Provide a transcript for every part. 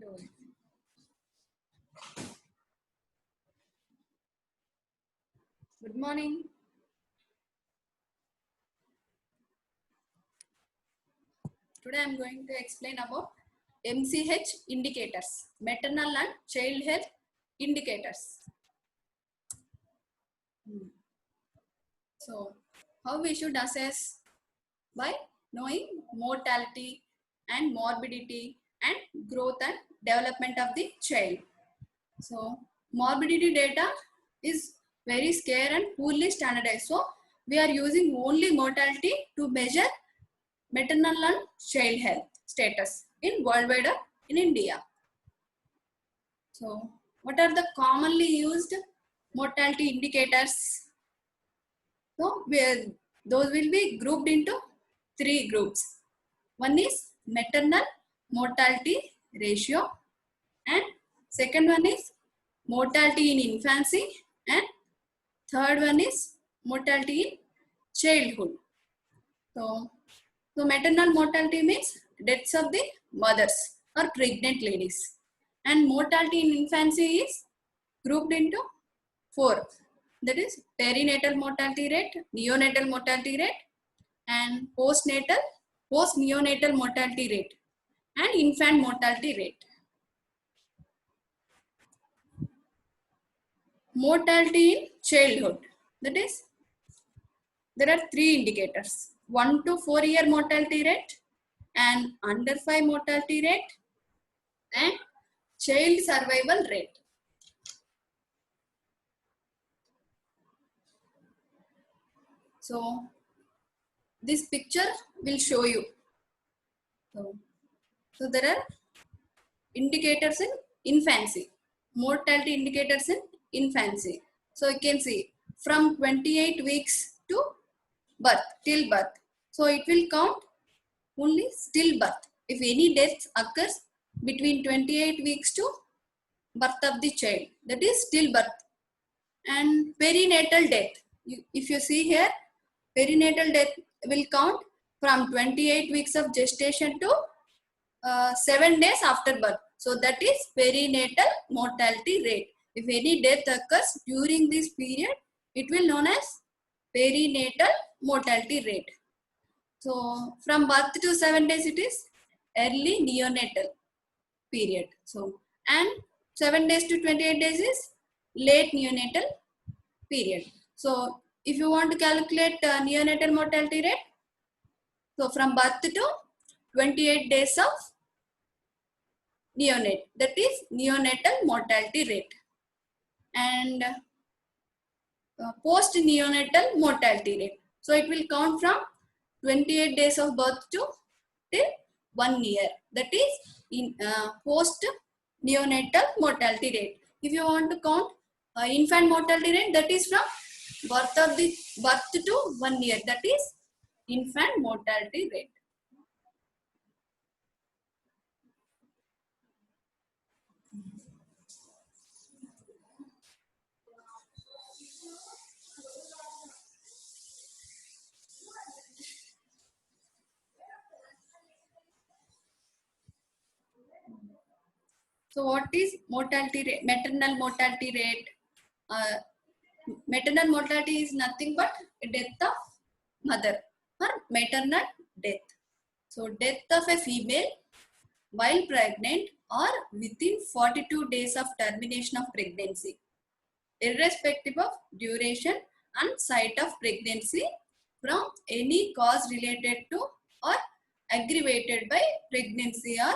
do it. Good morning. Today I am going to explain about MCH indicators, maternal and child health indicators. So, how we should assess? By knowing mortality and morbidity and growth and development of the child. So, morbidity data is very scarce and poorly standardized. So, we are using only mortality to measure maternal and child health status in worldwide or in India. So, what are the commonly used mortality indicators? So, those will be grouped into three groups. One is maternal mortality ratio, and second one is mortality in infancy, and third one is mortality in childhood. So maternal mortality means deaths of the mothers or pregnant ladies, and mortality in infancy is grouped into four. That is perinatal mortality rate, neonatal mortality rate, and post-neonatal mortality rate, and infant mortality rate. Mortality in childhood. That is, there are three indicators: 1 to 4 year mortality rate, and under 5 mortality rate, and child survival rate. So this picture will show you. So there are indicators in infancy, mortality indicators in infancy. So you can see from 28 weeks to birth, till birth. So it will count only stillbirth. If any death occurs between 28 weeks to birth of the child, that is stillbirth. And perinatal death, if you see here, perinatal death will count from 28 weeks of gestation to 7 days after birth. So that is perinatal mortality rate. If any death occurs during this period, it will known as perinatal mortality rate. So from birth to 7 days, it is early neonatal period. So, and 7 days to 28 days is late neonatal period. So if you want to calculate neonatal mortality rate, so from birth to 28 days of neonate, that is neonatal mortality rate. And post neonatal mortality rate, so it will count from 28 days of birth to till 1 year, that is in post neonatal mortality rate. If you want to count infant mortality rate, that is from birth to 1 year, that is infant mortality rate. So what is mortality rate? Maternal mortality rate. Maternal mortality is nothing but death of mother or maternal death. So death of a female while pregnant or within 42 days of termination of pregnancy, irrespective of duration and site of pregnancy, from any cause related to or aggravated by pregnancy or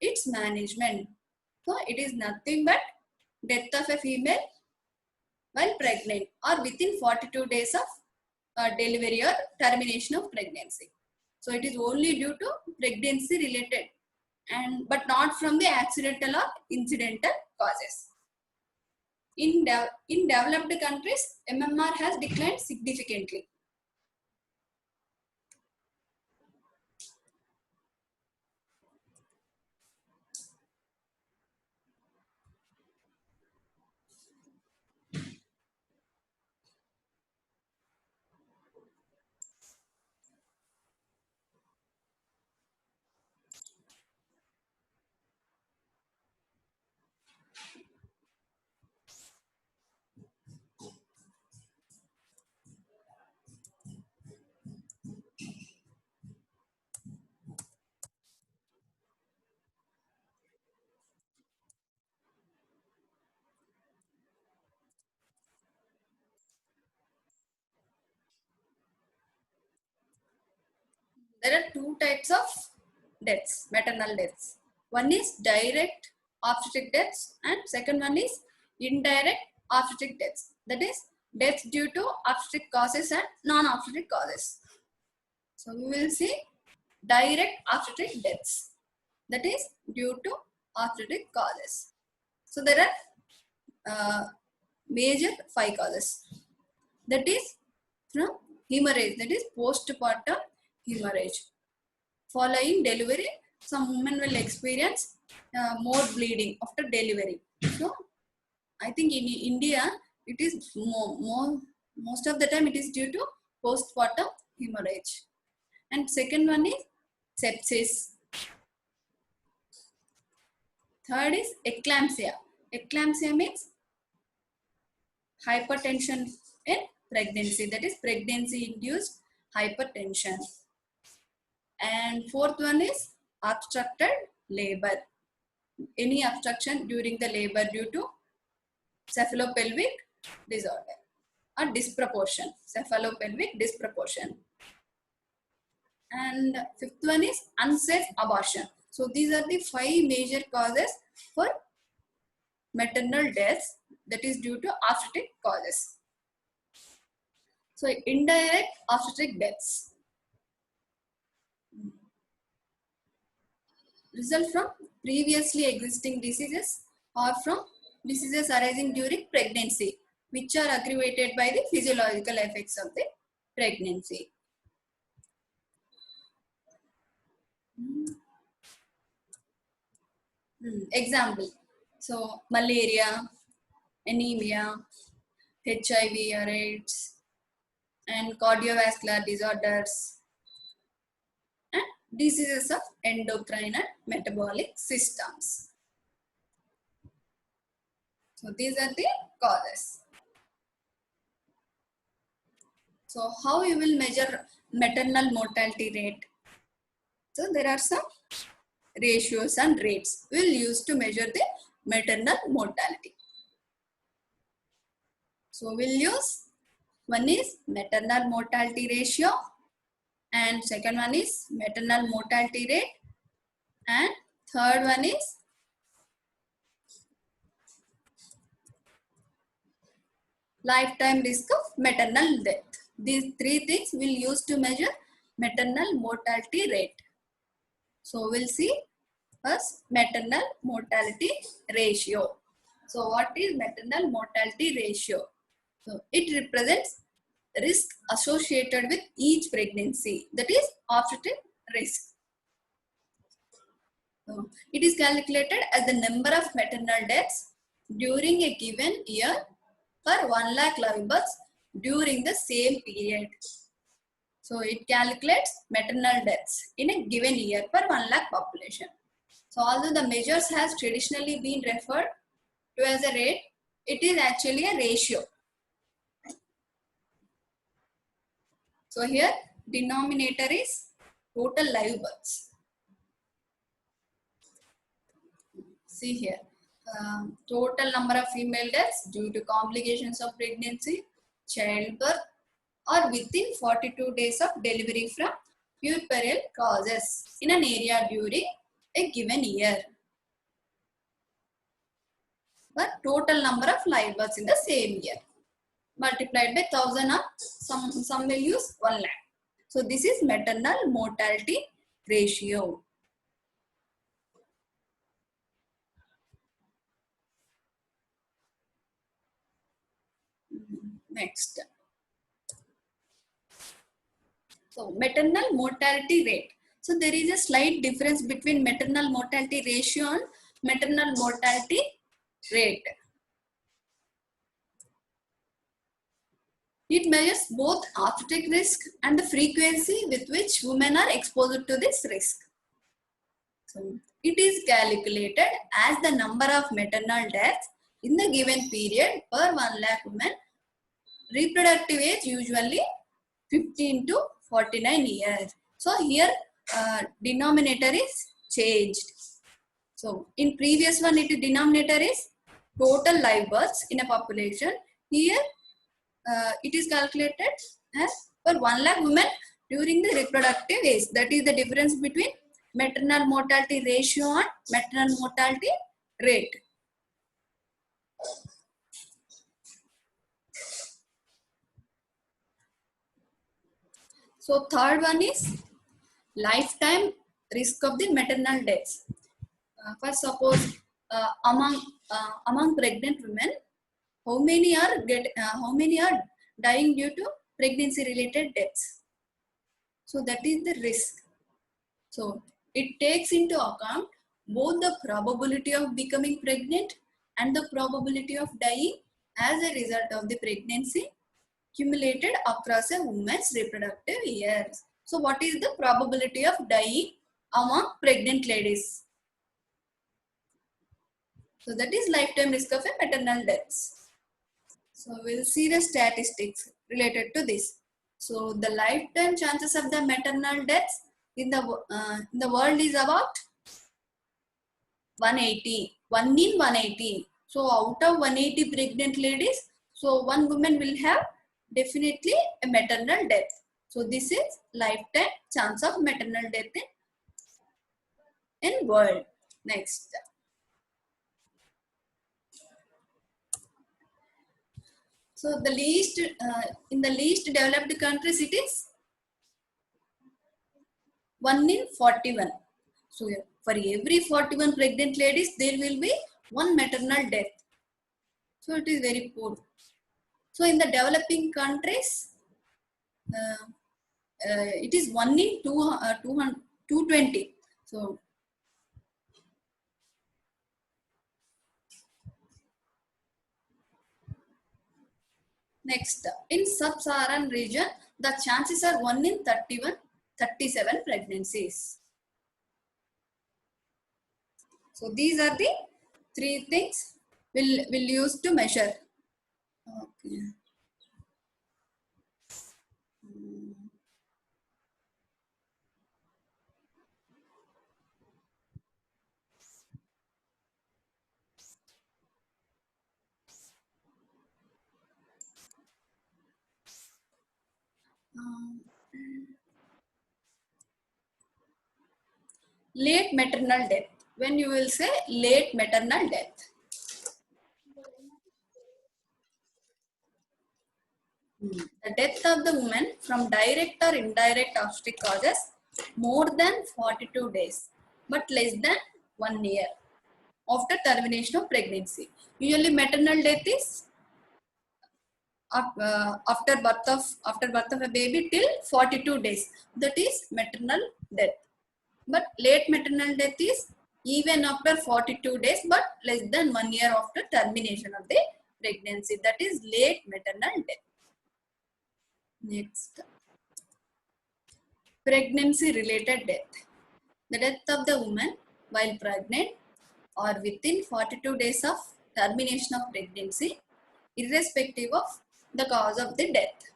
its management. So it is nothing but death of a female while pregnant or within 42 days of delivery or termination of pregnancy. So it is only due to pregnancy related, and but not from the accidental or incidental causes. In developed countries, MMR has declined significantly. There are two types of deaths, maternal deaths. One is direct obstetric deaths and second one is indirect obstetric deaths. That is deaths due to obstetric causes and non-obstetric causes. So we will see direct obstetric deaths. That is due to obstetric causes. So there are major 5 causes. That is from hemorrhage, that is postpartum hemorrhage. Following delivery, some women will experience more bleeding after delivery. So I think in India, it is most of the time it is due to postpartum hemorrhage. And second one is sepsis. Third is eclampsia. Eclampsia means hypertension in pregnancy, that is pregnancy induced hypertension. And fourth one is obstructed labor. Any obstruction during the labor due to cephalopelvic disorder or disproportion, cephalopelvic disproportion. And fifth one is unsafe abortion. So these are the 5 major causes for maternal deaths, that is due to obstetric causes. So indirect obstetric deaths result from previously existing diseases or from diseases arising during pregnancy, which are aggravated by the physiological effects of the pregnancy. Example, so malaria, anemia, HIV or AIDS, and cardiovascular disorders, and diseases of endocrine and metabolic systems. So these are the causes. So how you will measure maternal mortality rate? So there are some ratios and rates we will use to measure the maternal mortality. So we'll use, one is maternal mortality ratio, and second one is maternal mortality rate, and third one is lifetime risk of maternal death. These 3 things we'll use to measure maternal mortality rate. So we'll see first maternal mortality ratio. So what is maternal mortality ratio? So it represents risk associated with each pregnancy, that is obstetric risk. So it is calculated as the number of maternal deaths during a given year per 1 lakh live births during the same period. So it calculates maternal deaths in a given year per 1 lakh population. So although the measures has traditionally been referred to as a rate, it is actually a ratio. So here denominator is total live births. See here, total number of female deaths due to complications of pregnancy, childbirth, or within 42 days of delivery from puerperal causes in an area during a given year. But total number of live births in the same year multiplied by 1000 or some will use 1 lakh. So this is maternal mortality ratio. Next. So maternal mortality rate. So there is a slight difference between maternal mortality ratio and maternal mortality rate. It measures both obstetric risk and the frequency with which women are exposed to this risk. So it is calculated as the number of maternal deaths in the given period per 1 lakh women. Reproductive age usually 15 to 49 years. So here denominator is changed. So in previous one, it is denominator is total live births in a population. Here it is calculated as per 1 lakh women during the reproductive age. That is the difference between maternal mortality ratio and maternal mortality rate. So third one is lifetime risk of the maternal deaths. First, suppose among pregnant women, how many are dying due to pregnancy related deaths? So that is the risk. So it takes into account both the probability of becoming pregnant and the probability of dying as a result of the pregnancy accumulated across a woman's reproductive years. So what is the probability of dying among pregnant ladies? So that is lifetime risk of a maternal deaths. So we'll see the statistics related to this. So the lifetime chances of the maternal deaths in the world is about 180, 1 in 180. So out of 180 pregnant ladies, so one woman will have definitely a maternal death. So this is lifetime chance of maternal death in world. Next. So the least in the least developed countries it is 1 in 41. So for every 41 pregnant ladies there will be one maternal death. So it is very poor. So in the developing countries uh, it is 1 in 220. So next, in sub-Saharan region, the chances are 1 in 31, 37 pregnancies. So these are the three things we'll use to measure. Okay. Um, late maternal death. When you will say late maternal death. The death of the woman from direct or indirect obstetric causes more than 42 days, but less than 1 year after termination of pregnancy. Usually maternal death is after birth of a baby till 42 days. That is maternal death. But late maternal death is even after 42 days but less than 1 year after termination of the pregnancy. That is late maternal death. Next, pregnancy related death. The death of the woman while pregnant or within 42 days of termination of pregnancy, irrespective of the cause of the death.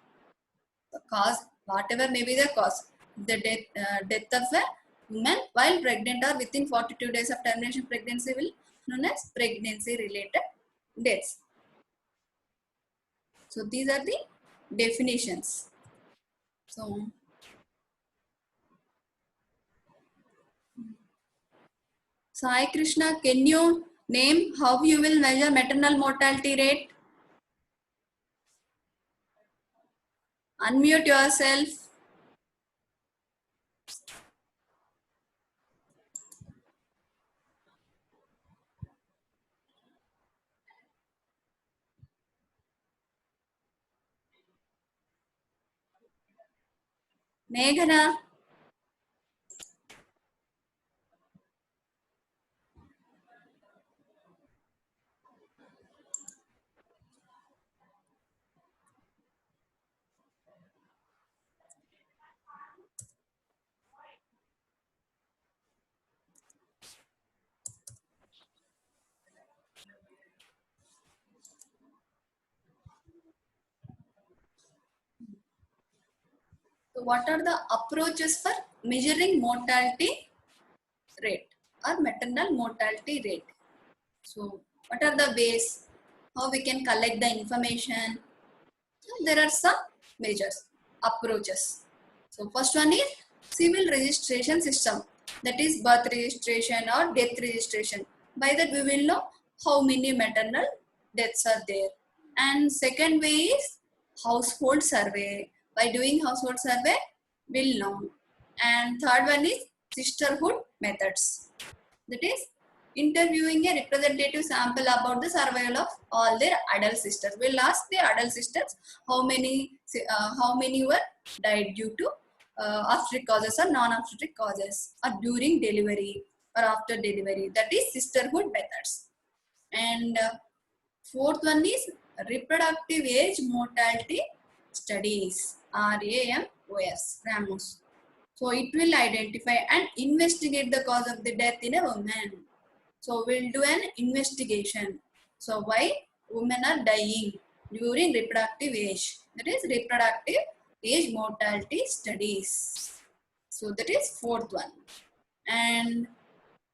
The cause, whatever may be the cause, the death of a woman while pregnant or within 42 days of termination of pregnancy will known as pregnancy related deaths. So these are the definitions. So Sai Krishna, can you name how you will measure maternal mortality rate? Unmute yourself. Meghana. what are the approaches for measuring mortality rate or maternal mortality rate? So what are the ways how we can collect the information? There are some measures, approaches. So first one is civil registration system, that is birth registration or death registration. By that we will know how many maternal deaths are there. And second way is household survey. By doing household survey, we'll know. And third one is sisterhood methods. That is interviewing a representative sample about the survival of all their adult sisters. We'll ask the adult sisters how many were died due to obstetric causes or non-obstetric causes, or during delivery or after delivery. That is sisterhood methods. And fourth one is reproductive age mortality studies, RAMOS. So it will identify and investigate the cause of the death in a woman. So we'll do an investigation. So why women are dying during reproductive age? That is reproductive age mortality studies. So that is fourth one. And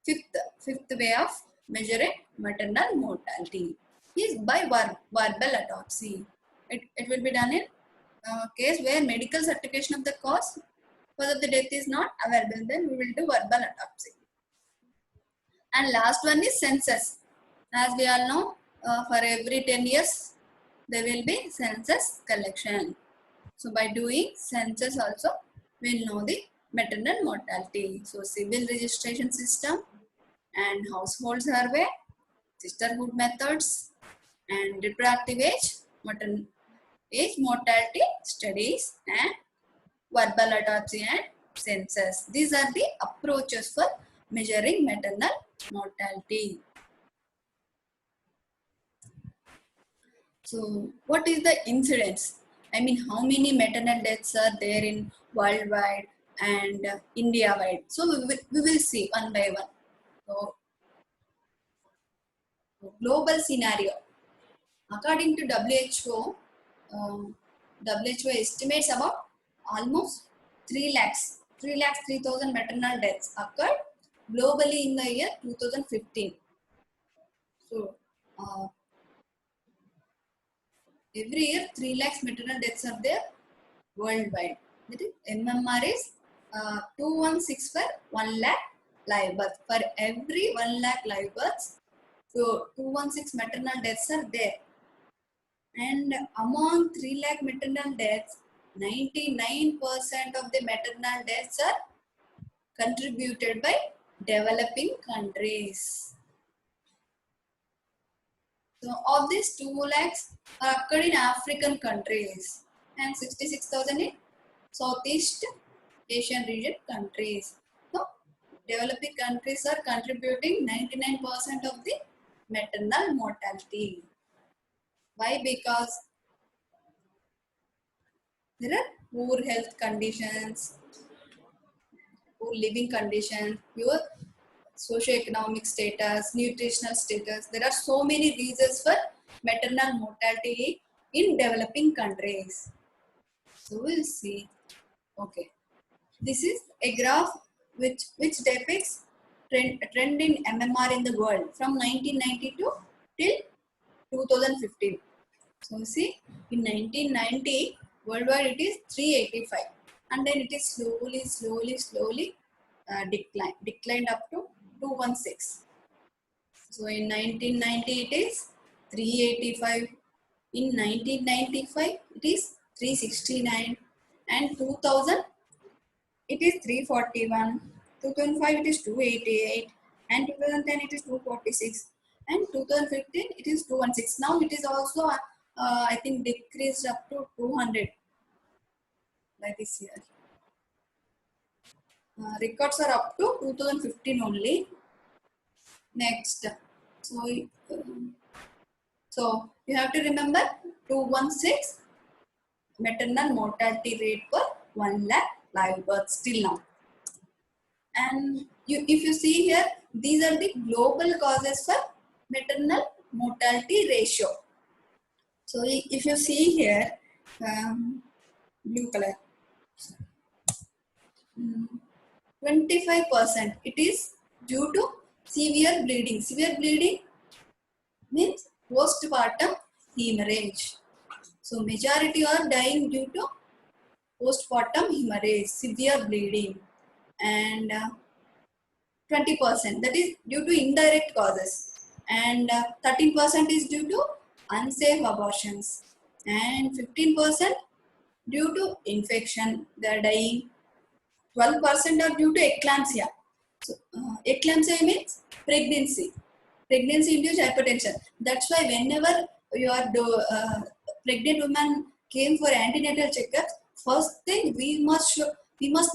fifth way of measuring maternal mortality is by verbal autopsy. It will be done in case where medical certification of the cause of the death is not available, then we will do verbal autopsy. And last one is census. As we all know, for every 10 years, there will be census collection. So by doing census also, we'll know the maternal mortality. So civil registration system and household survey, sisterhood methods, and reproductive age, maternal age mortality studies, and verbal autopsy and census. These are the approaches for measuring maternal mortality. So what is the incidence? I mean, how many maternal deaths are there in worldwide and India wide? So we will see one by one. So global scenario. According to WHO, WHO estimates about almost 3 lakhs, 3,03,000 maternal deaths occurred globally in the year 2015. So every year 3 lakhs maternal deaths are there worldwide. That is, MMR is 216 for 1 lakh live birth. For every 1 lakh live births, so 216 maternal deaths are there. And among 3 lakh maternal deaths, 99% of the maternal deaths are contributed by developing countries. So of these 2 lakhs are occurred in African countries and 66,000 in Southeast Asian region countries. So developing countries are contributing 99% of the maternal mortality. Why? Because there are poor health conditions, poor living conditions, poor socioeconomic status, nutritional status. There are so many reasons for maternal mortality in developing countries. So we'll see. Okay. This is a graph which depicts trend in MMR in the world from 1992 till 2015. So you see, in 1990, worldwide it is 385, and then it is slowly declined up to 216. So in 1990 it is 385, in 1995 it is 369, and 2000 it is 341, 2005 it is 288, and 2010 it is 246, and 2015 it is 216. Now it is also I think decreased up to 200 by this year. Records are up to 2015 only. Next, so you have to remember 216 maternal mortality rate per 1 lakh live births till now. And if you see here, these are the global causes for maternal mortality ratio. So if you see here, blue color. 25%. It is due to severe bleeding. Severe bleeding means postpartum hemorrhage. So majority are dying due to postpartum hemorrhage, severe bleeding, and 20% that is due to indirect causes, and 13% is due to unsafe abortions, and 15% due to infection, they are dying. 12% are due to eclampsia. So, eclampsia means pregnancy. Pregnancy induced hypertension. That's why whenever pregnant woman came for antenatal checkup, first thing we must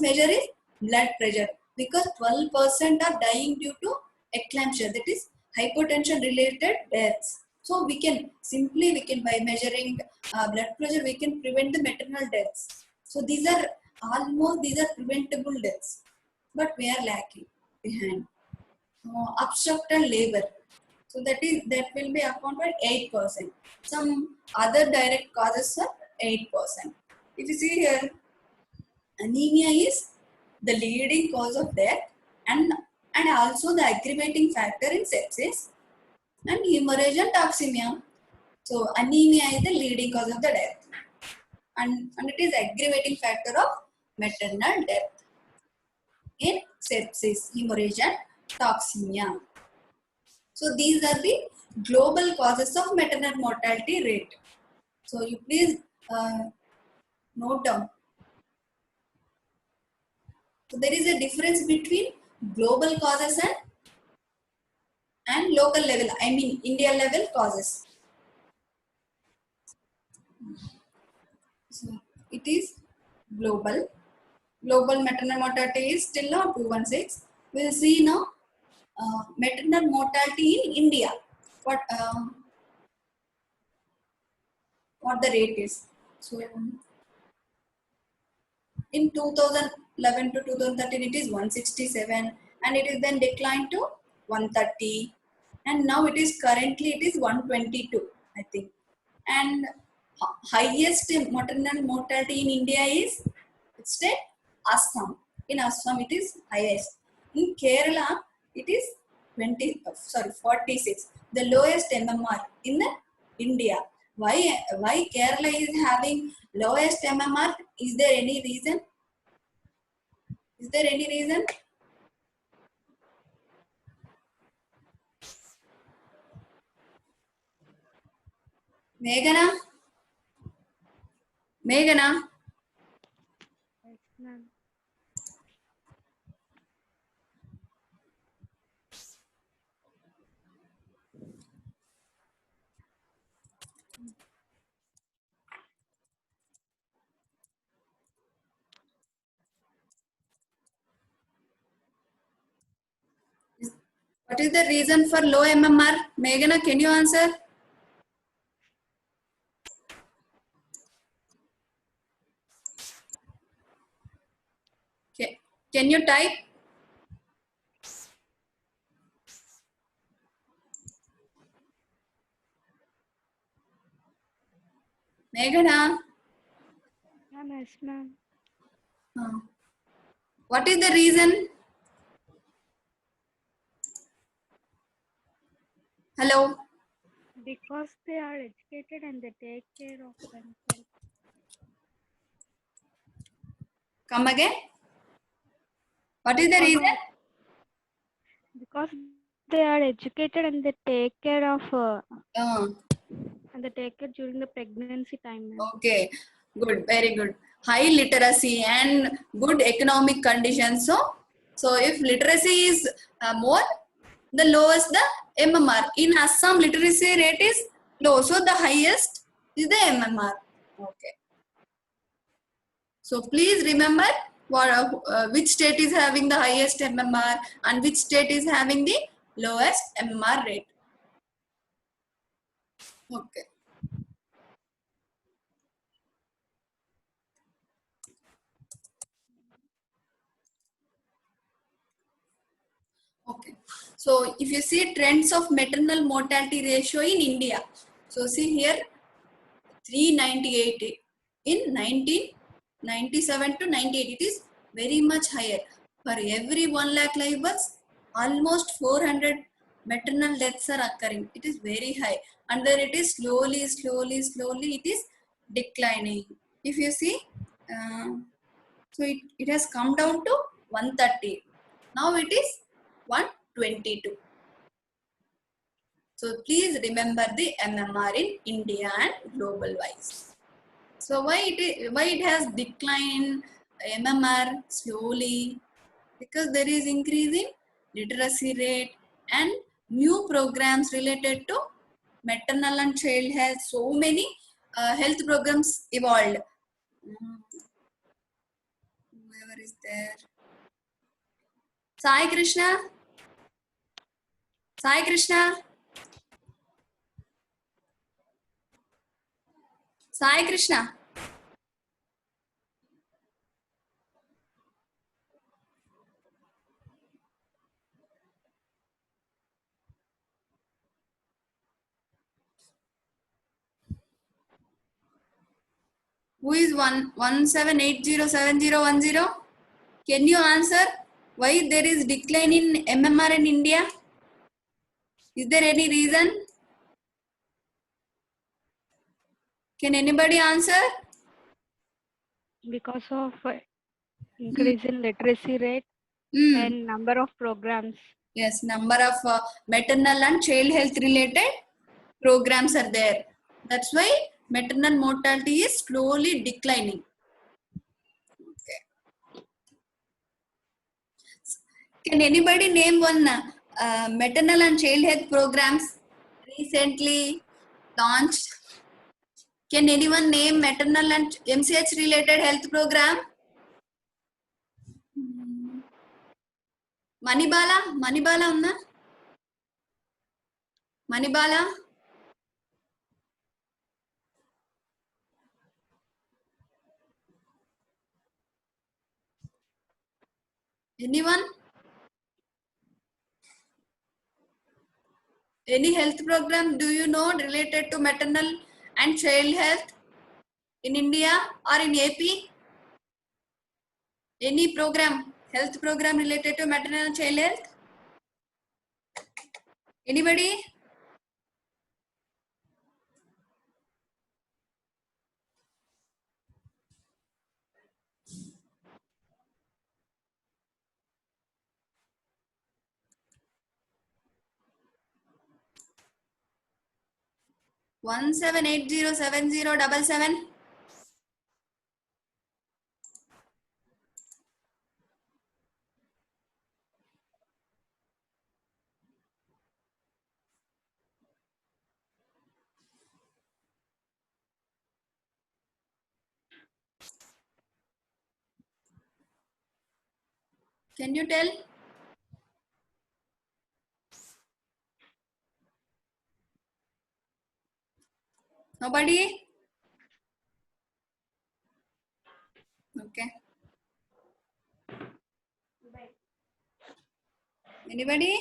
measure is blood pressure, because 12% are dying due to eclampsia, that is hypertension related deaths. So we can by measuring blood pressure we can prevent the maternal deaths. So these are preventable deaths, but we are lacking behind. Obstructed labor, so that will be accounted 8%. Some other direct causes are 8%. If you see here, anemia is the leading cause of death, and also the aggravating factor in sepsis and hemorrhage and toxemia. So anemia is the leading cause of the death, and it is aggravating factor of maternal death in sepsis, hemorrhage and toxemia. So these are the global causes of maternal mortality rate. So you please note down. So there is a difference between global causes and local level, I mean India level causes. So it is global. Global maternal mortality is still now 216. We will see now maternal mortality in India. What the rate is. So in 2011 to 2013 it is 167, and it is then declined to 130, and now it is currently it is 122, I think. And highest maternal mortality in India is state Assam. In Assam it is highest. In Kerala it is 46, the lowest MMR in India. Why Kerala is having lowest MMR? Is there any reason? Is there any reason? Meghana? Meghana? Yes, ma'am. What is the reason for low MMR? Meghana, can you answer? Can you type? Meghana? Ma'am, yes, ma'am. What is the reason? Hello? Because they are educated and they take care of themselves. Come again? What is the reason? Because they are educated and they take care of and they take care during the pregnancy time, ma'am. Okay, good, very good. High literacy and good economic conditions. So if literacy is more, the lowest the MMR. In Assam, literacy rate is low, so the highest is the MMR. Okay. So please remember which state is having the highest MMR and which state is having the lowest MMR rate. Okay. Okay. So if you see trends of maternal mortality ratio in India, so see here 398 in 1997 to 98 it is very much higher. For every 1 lakh live births, almost 400 maternal deaths are occurring. It is very high, and then it is slowly it is declining. If you see, so it has come down to 130. Now it is 122. So please remember the MMR in India and global wise. So why it has declined MMR slowly? Because there is increase in literacy rate and new programs related to maternal and child health. So many health programs evolved. Whoever is there? Sai Krishna? Sai Krishna? Sai Krishna? Who is 17807010? Can you answer why there is decline in MMR in India? Is there any reason? Can anybody answer? Because of increase in literacy rate and number of programs. Yes, number of maternal and child health related programs are there. That's why maternal mortality is slowly declining. Okay. Can anybody name one maternal and child health programs recently launched? Can anyone name maternal and MCH related health program? Manibala unna? Manibala? Anyone? Any health program do you know related to maternal and child health in India or in AP? Any program, health program related to maternal and child health? Anybody? One 17807077. Can you tell? Nobody? Okay. Anybody?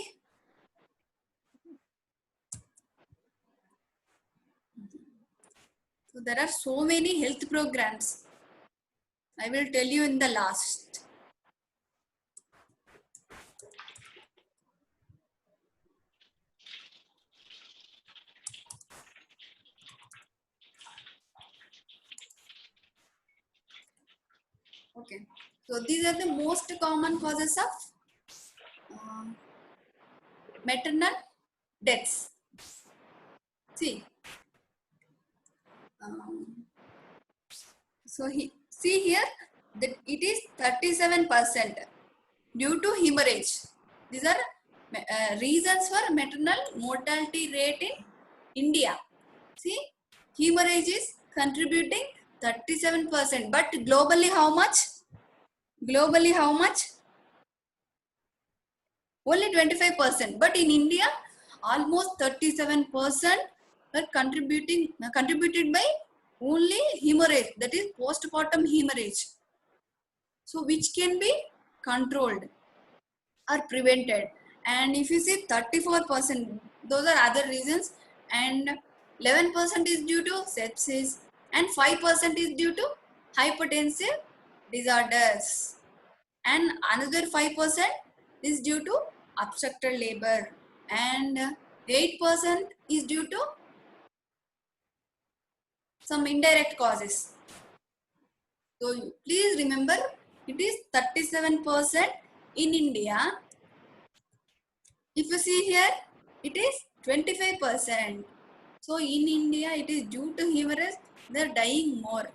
So there are so many health programs. I will tell you in the last. Okay. So these are the most common causes of maternal deaths. See. See here that it is 37% due to hemorrhage. These are reasons for maternal mortality rate in India. See, hemorrhage is contributing 37%, but globally how much? Globally how much? Only 25%, but in India almost 37% are contributed by only hemorrhage, that is postpartum hemorrhage. So which can be controlled or prevented. And if you see 34%, those are other reasons, and 11% is due to sepsis, and 5% is due to hypertensive disorders. and another 5% is due to obstructed labor, and 8% is due to some indirect causes. So please remember, it is 37% in India. If you see here, it is 25%. So in India, it is due to hemorrhage, they are dying more,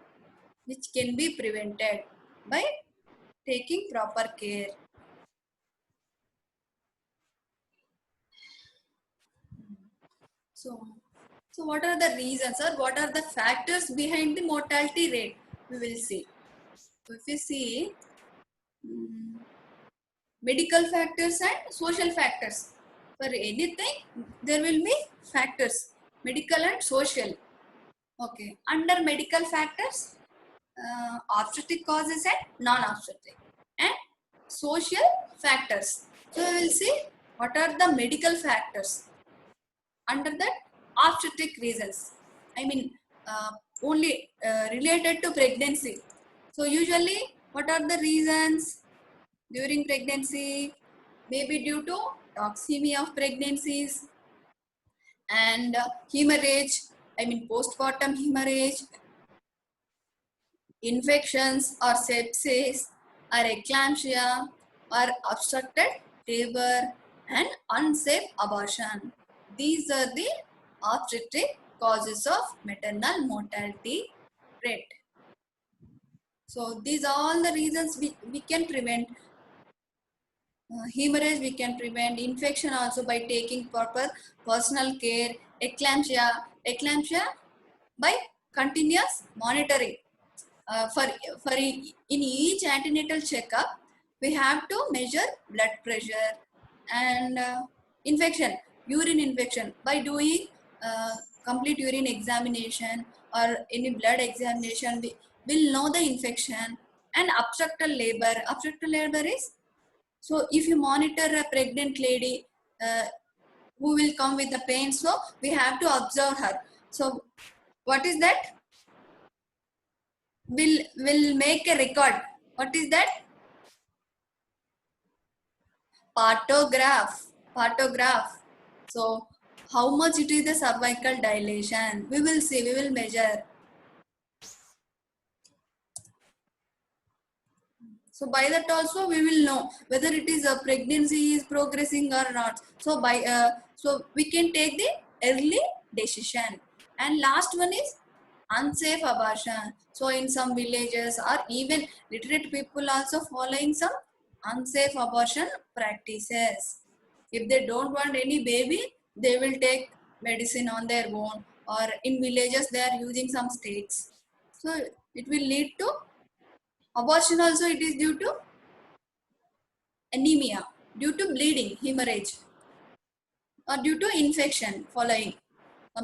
which can be prevented by taking proper care. So what are the reasons or what are the factors behind the mortality rate? We will see. So if you see medical factors and social factors, for anything there will be factors, medical and social. Okay, under medical factors, obstetric causes and non-obstetric, and social factors. So we will see what are the medical factors under that obstetric reasons. I mean, only related to pregnancy. So usually, what are the reasons during pregnancy? Maybe due to toxemia of pregnancies and hemorrhage. I mean, postpartum hemorrhage, infections or sepsis or eclampsia or obstructed labor and unsafe abortion. These are the obstetric causes of maternal mortality rate. So these are all the reasons we can prevent hemorrhage, we can prevent infection also by taking proper personal care, eclampsia by continuous monitoring. For in each antenatal checkup, we have to measure blood pressure and infection, urine infection by doing complete urine examination or any blood examination. We will know the infection. And obstructed labor. Obstructed labor is, so if you monitor a pregnant lady who will come with the pain, so we have to observe her. So what is that? Will make a record. What is that? Partograph. So how much it is the cervical dilation? We will see, we will measure. So by that also we will know whether it is a pregnancy is progressing or not. So so we can take the early decision. And last one is unsafe abortion. So in some villages or even literate people also following some unsafe abortion practices. If they don't want any baby, they will take medicine on their own, or in villages they are using some stakes. So it will lead to abortion also. It is due to anemia, due to bleeding, hemorrhage, or due to infection following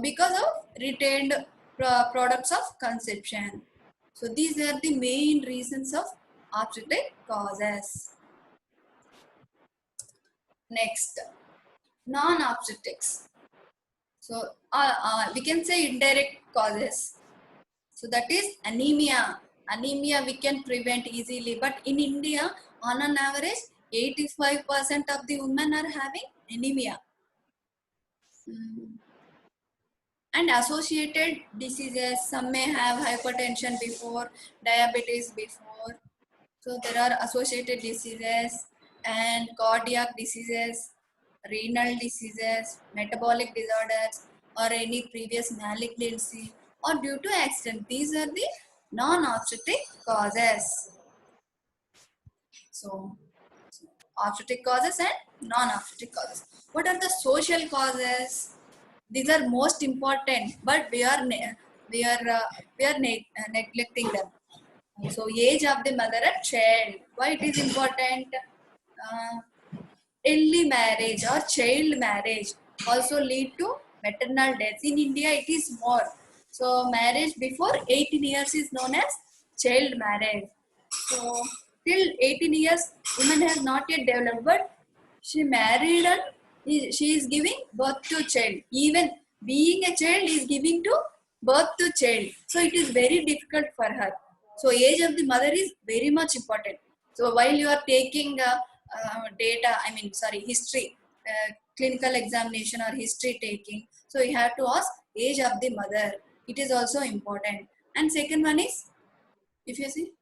because of retained products of conception. So these are the main reasons of obstetric causes. Next, non-obstetrics. So we can say indirect causes. So that is anemia. Anemia we can prevent easily, but in India, on an average, 85% of the women are having anemia. And associated diseases, some may have hypertension before, diabetes before. So there are associated diseases and cardiac diseases, renal diseases, metabolic disorders, or any previous malignancy or due to accident. These are the non-obstetric causes. So obstetric causes and non-obstetric causes. What are the social causes? These are most important, but we are neglecting them. So age of the mother and child. Why it is important? Early marriage or child marriage also lead to maternal deaths. In India, it is more. So marriage before 18 years is known as child marriage. So till 18 years, woman has not yet developed, but she married and she is giving birth to child. Even being a child is giving to birth to child. So it is very difficult for her. So age of the mother is very much important. So while you are taking data, history, clinical examination or history taking, so you have to ask age of the mother. It is also important. And second one is, if you see,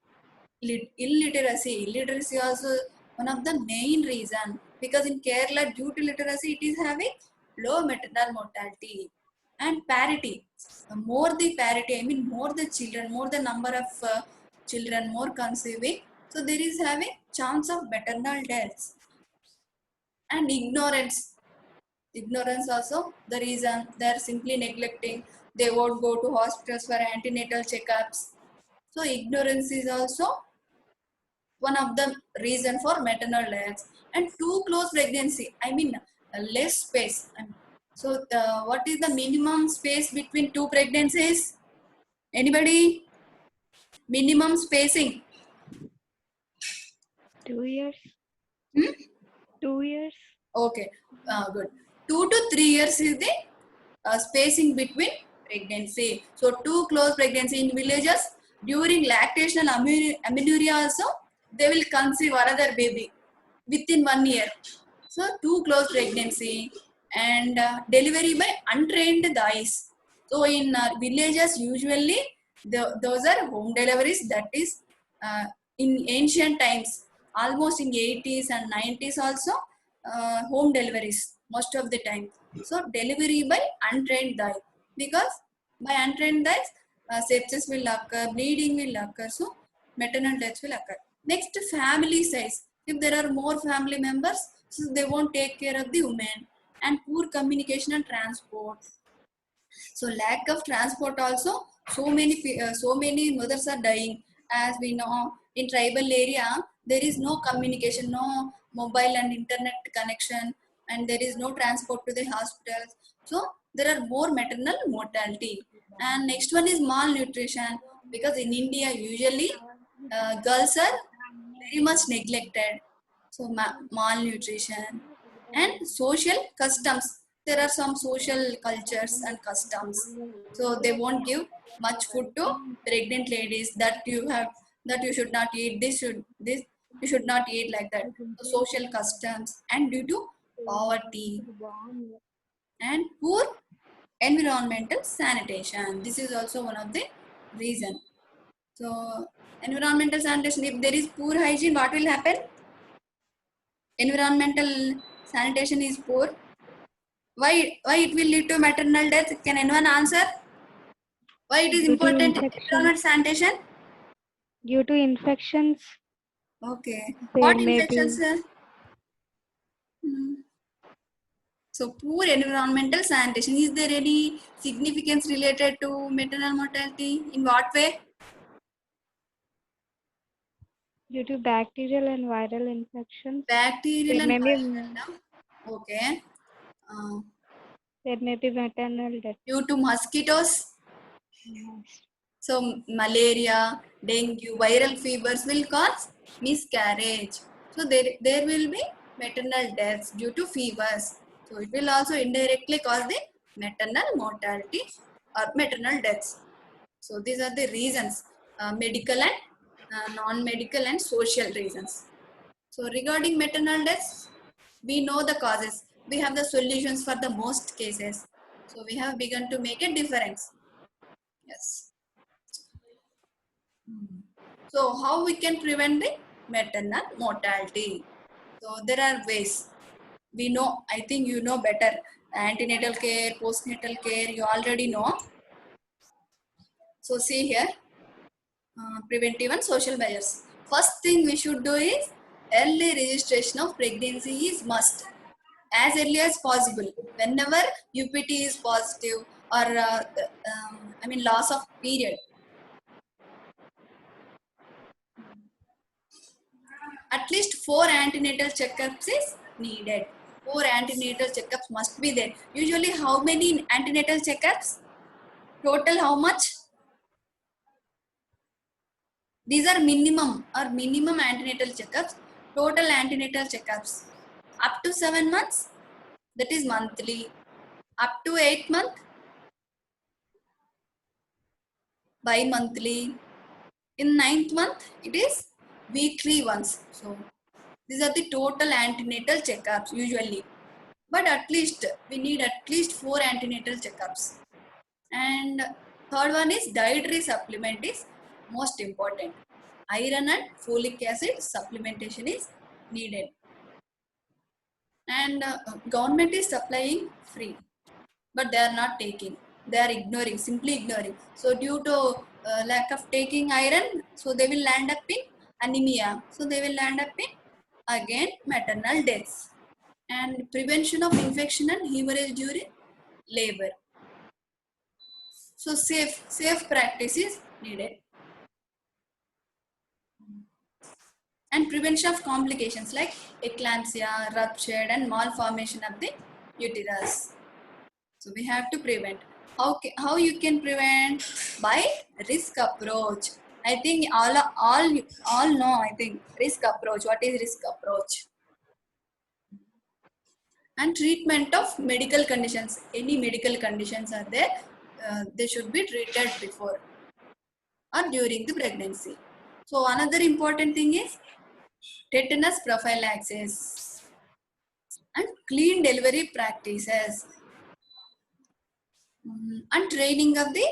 illiteracy also one of the main reason, because in Kerala, due to literacy, it is having low maternal mortality. And parity, more the parity, more the children, more the number of children, more conceiving, so there is having chance of maternal deaths. And ignorance also the reason, they are simply neglecting, they won't go to hospitals for antenatal checkups. So ignorance is also one of the reason for maternal deaths. And too close pregnancy, less space. So what is the minimum space between two pregnancies? Anybody? Minimum spacing? 2 years. Hmm? 2 years. Okay, good. 2 to 3 years is the spacing between pregnancy. So too close pregnancy in villages, during lactational amenorrhea also, they will conceive another baby within 1 year. So too close pregnancy and delivery by untrained thighs. So in villages usually those are home deliveries. That is in ancient times, almost in 80s and 90s also, home deliveries most of the time. So delivery by untrained thigh, because by untrained thighs sepsis will occur, bleeding will occur, so maternal deaths will occur. Next, family size. If there are more family members, so they won't take care of the women. And poor communication and transport. So lack of transport also, so many mothers are dying. As we know, in tribal area, there is no communication, no mobile and internet connection, and there is no transport to the hospitals. So there are more maternal mortality. And next one is malnutrition, because in India usually girls are very much neglected. So malnutrition. And social customs, there are some social cultures and customs, so they won't give much food to pregnant ladies, that you have, that you should not eat this, you should not eat, like that. So social customs. And due to poverty and poor environmental sanitation, this is also one of the reason. So environmental sanitation, if there is poor hygiene, what will happen? Environmental sanitation is poor, why it will lead to maternal death? Can anyone answer? Why it is Due to important infections. environment sanitation? Due to infections, Okay, there what may infections, be. sir? So poor environmental sanitation, is there any significance related to maternal mortality? In what way? Due to bacterial and viral infections, Bacterial there and may be viral. Okay. Uh, there may be maternal death. Due to mosquitoes. Yes. So malaria, dengue, viral fevers will cause miscarriage. So there will be maternal deaths due to fevers. So it will also indirectly cause the maternal mortality or maternal deaths. So these are the reasons, medical and non-medical and social reasons. So regarding maternal deaths, we know the causes. We have the solutions for the most cases. So we have begun to make a difference. Yes. So how we can prevent the maternal mortality? So there are ways. We know, I think you know better. Antenatal care, postnatal care, you already know. So see here, preventive and social measures. First thing we should do is early registration of pregnancy is must. As early as possible. Whenever UPT is positive or loss of period, at least 4 antenatal checkups is needed. 4 antenatal checkups must be there. Usually how many antenatal checkups? Total how much? These are minimum antenatal checkups. Total antenatal checkups. Up to 7 months, that is monthly. Up to 8 months, bi-monthly. In 9th month, it is weekly once. So these are the total antenatal checkups usually. But at least we need at least 4 antenatal checkups. And third one is dietary supplement is most important. Iron and folic acid supplementation is needed. And government is supplying free, but they are not taking. They are ignoring, simply ignoring. So due to lack of taking iron, so they will land up in anemia. So they will land up in again maternal deaths. And prevention of infection and hemorrhage during labor. So safe practice is needed. And prevention of complications like eclampsia, rupture and malformation of the uterus. So we have to prevent. How you can prevent? By risk approach. I think all know. I think risk approach. What is risk approach? And treatment of medical conditions. Any medical conditions are there, they should be treated before or during the pregnancy. So another important thing is tetanus prophylaxis and clean delivery practices. And training of the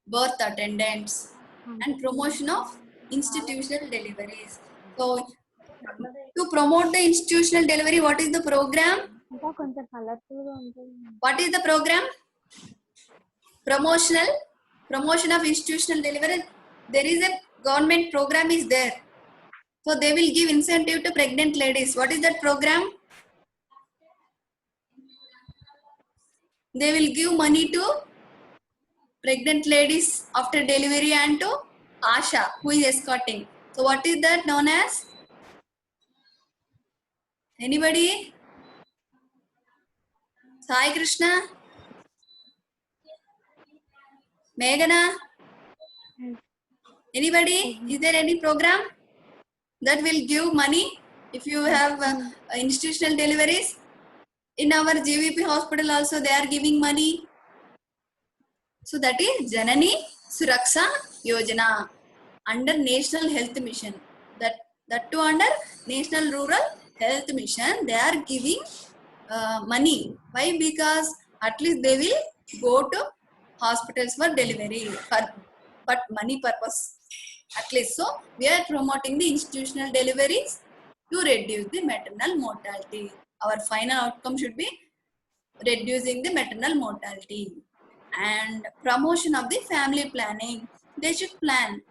birth attendants and promotion of institutional deliveries. So to promote the institutional delivery, what is the program? What is the program? Promotion of institutional delivery. There is a government program is there. So they will give incentive to pregnant ladies. What is that program? They will give money to pregnant ladies after delivery and to Asha, who is escorting. So what is that known as? Anybody? Sai Krishna? Meghana? Anybody? Is there any program that will give money if you have institutional deliveries? In our GVP hospital also they are giving money. So that is Janani Suraksha Yojana under National Health Mission. That too under National Rural Health Mission they are giving money. Why? Because at least they will go to hospitals for delivery but money purpose at least. So we are promoting the institutional deliveries to reduce the maternal mortality. Our final outcome should be reducing the maternal mortality. And promotion of the family planning. They should plan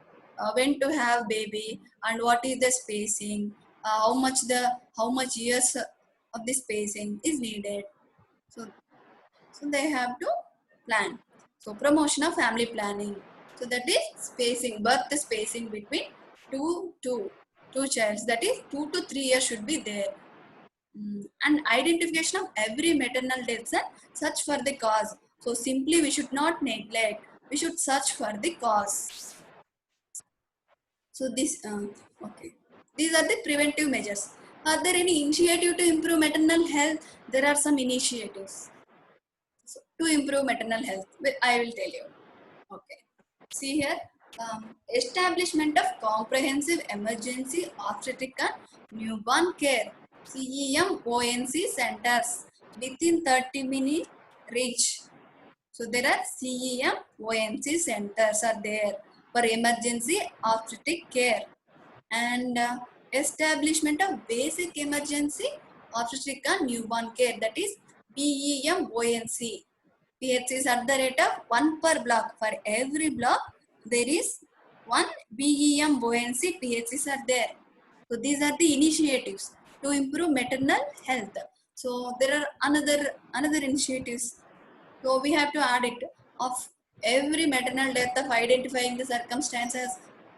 when to have baby and what is the spacing, how much years of the spacing is needed. So they have to plan. So promotion of family planning. So that is spacing, birth spacing between two childs. That is 2 to 3 years should be there. And identification of every maternal death and search for the cause. So simply we should not neglect. We should search for the cause. So this okay. These are the preventive measures. Are there any initiative to improve maternal health? There are some initiatives. So, to improve maternal health, I will tell you. Okay. See here, establishment of comprehensive emergency obstetric and newborn care CEMONC centers within 30 minute reach. So there are CEMONC centers are there for emergency obstetric care. And establishment of basic emergency obstetric and newborn care, that is BEMONC. PHCs at the rate of 1 per block. For every block, there is 1 BEMONC PHCs are there. So these are the initiatives to improve maternal health. So there are another initiatives. So we have to add it of every maternal death of identifying the circumstances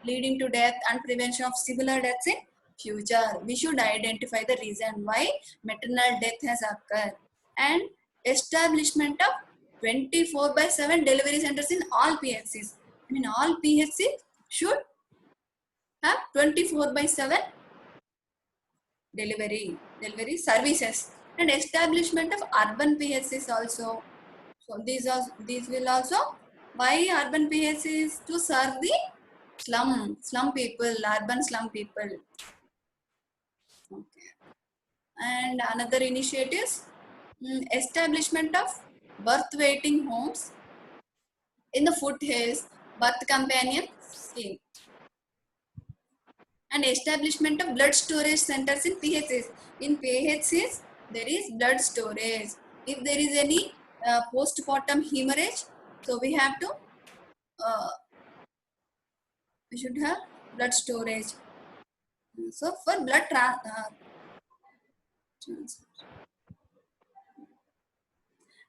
leading to death and prevention of similar deaths in future. We should identify the reason why maternal death has occurred. And establishment of 24/7 delivery centers in all PHCs. I mean all PHCs should have 24/7 delivery services. And establishment of urban PHCs also. So these will also, why urban PHCs? To serve the slum people, urban slum people. Okay. And another initiatives, establishment of birth waiting homes in the foothills, birth companion scheme, and establishment of blood storage centers in PHCs. In PHCs, there is blood storage. If there is any postpartum hemorrhage, so we have to, we should have blood storage. So for blood transfer.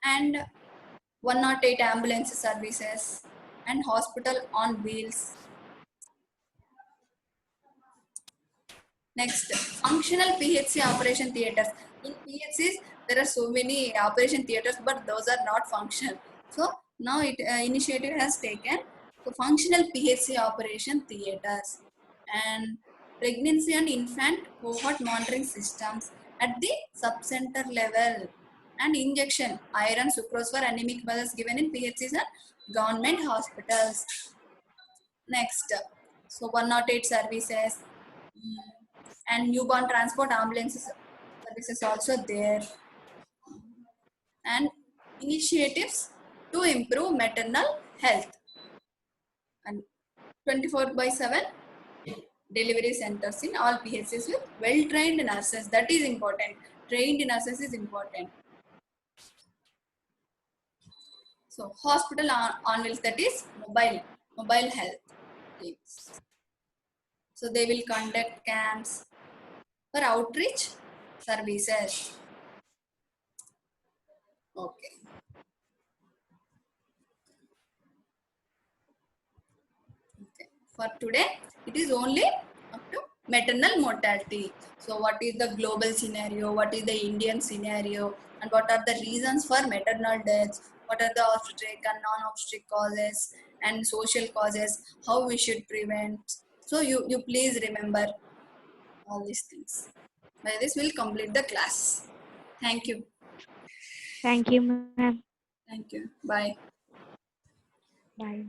And 108 ambulance services and hospital on wheels. Next, functional PHC operation theaters. In PHCs, there are so many operation theaters, but those are not functional. So now it initiative has taken so functional PHC operation theaters and pregnancy and infant cohort monitoring systems at the subcenter level, and injection iron sucrose for anemic mothers given in PHCs and government hospitals. Next, so 108 services, and newborn transport ambulances services also there, and initiatives to improve maternal health, and 24/7 delivery centers in all PHCs with well-trained nurses. That is important. Trained nurses is important. So hospital on wheels, that is mobile health teams. So they will conduct camps for outreach services. Okay. Okay. For today, it is only up to maternal mortality. So what is the global scenario? What is the Indian scenario? And what are the reasons for maternal deaths? What are the obstetric and non-obstetric causes and social causes? How we should prevent? So you please remember all these things. By this, we'll complete the class. Thank you. Thank you, ma'am. Thank you. Bye. Bye.